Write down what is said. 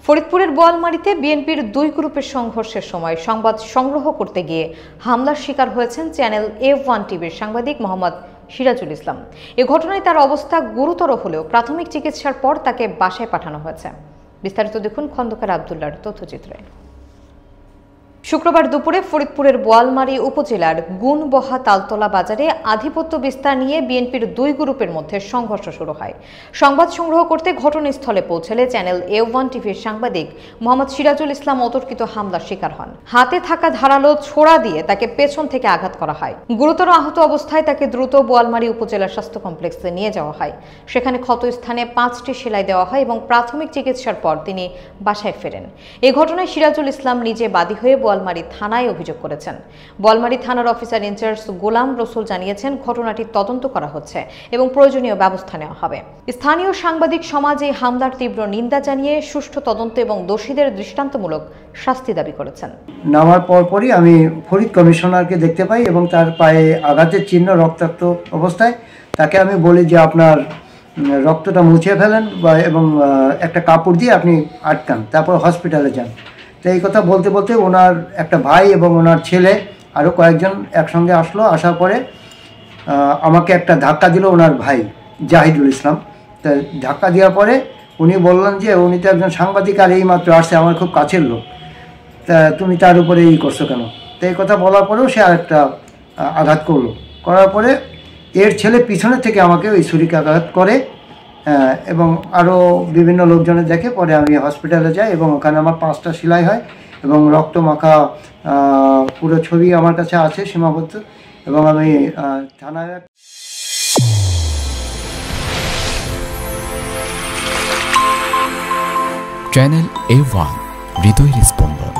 ফরিদপুরের বোয়ালমারীতে বিএনপির দুই গ্রুপের সংঘর্ষের সময় সংবাদ সংগ্রহ করতে গিয়ে হামলার শিকার হয়েছেন চ্যানেল A1 টিভির সাংবাদিক মোহাম্মদ সিরাজুল ইসলাম। এ ঘটনায় তার অবস্থা গুরুতর হলেও প্রাথমিক চিকিৎসার পর তাকে বাসায় পাঠানো হয়েছে। বিস্তারিত দেখুন খন্দকার আব্দুল্লাহর তথ্যচিত্রে। শুক্রবার দুপুরে ফরিদপুরের বোয়ালমারী উপজেলার গুণবহা তালতলা বাজারে আধিপত্য বিস্তার নিয়ে বিএনপির দুই গ্রুপের মধ্যে সংঘর্ষ শুরু হয়। সংবাদ সংগ্রহ করতে ঘটনাস্থলে পৌঁছলে চ্যানেল A1 টিভির সাংবাদিক মোহাম্মদ সিরাজুল ইসলাম অতর্কিত হামলার শিকার হন। হাতে থাকা ধারালো ছোরা দিয়ে তাকে পেছন থেকে আঘাত করা হয়। গুরুতর আহত অবস্থায় তাকে দ্রুত বোয়ালমারী উপজেলা স্বাস্থ্য কমপ্লেক্সে নিয়ে যাওয়া হয়। সেখানে ক্ষতস্থানে 5টি সেলাই দেওয়া হয় এবং প্রাথমিক চিকিৎসার পর তিনি বাসায় ফেরেন। এ ঘটনায় সিরাজুল ইসলাম নিজে বাদী হয়ে বোয়ালমারী থানায় অভিযোগ করেছেন। বোয়ালমারী থানার অফিসার ইনচার্জ গোলাম রসুল জানিয়েছেন, ঘটনাটি তদন্ত করা হচ্ছে এবং প্রয়োজনীয় ব্যবস্থা নেওয়া হবে। স্থানীয় সাংবাদিক সমাজ এই হামলার তীব্র নিন্দা জানিয়ে সুষ্ঠু তদন্ত এবং দোষীদের দৃষ্টান্তমূলক শাস্তি দাবি করেছেন। নামার পরপরই আমি ফরিদ কমিশনারকে দেখতে পাই এবং তার পায়ে আঘাতের চিহ্ন, রক্তাক্ত অবস্থায়। তাকে আমি বলি যে আপনার রক্তটা মুছে ফেলেন এবং একটা কাপড় দিয়ে আপনি আটকান, তারপর হসপিটালে যান। তো এই কথা বলতে বলতে ওনার একটা ভাই এবং ওনার ছেলে আরও কয়েকজন একসঙ্গে আসলো। আসার পরে আমাকে একটা ধাক্কা দিল ওনার ভাই জাহিদুল ইসলাম। তা ধাক্কা দেওয়ার পরে উনি বললেন যে উনি তো একজন সাংবাদিক আর এই মাত্র আসছে, আমার খুব কাছের লোক, তা তুমি তার উপরে এই করছো কেন? তো এই কথা বলার পরেও সে আরেকটা আঘাত করলো। করার পরে এর ছেলে পিছনের থেকে আমাকে ওই ছুরিকে আঘাত করে এবং আরও বিভিন্ন লোকজনের দেখে। পরে আমি হসপিটালে যাই এবং ওখানে আমার 5টা সেলাই হয় এবং রক্ত মাখা পুরো ছবি আমার কাছে আছে সীমাবদ্ধ। এবং আমি থানায় চ্যানেল A1 হৃদয়ের স্পন্দন।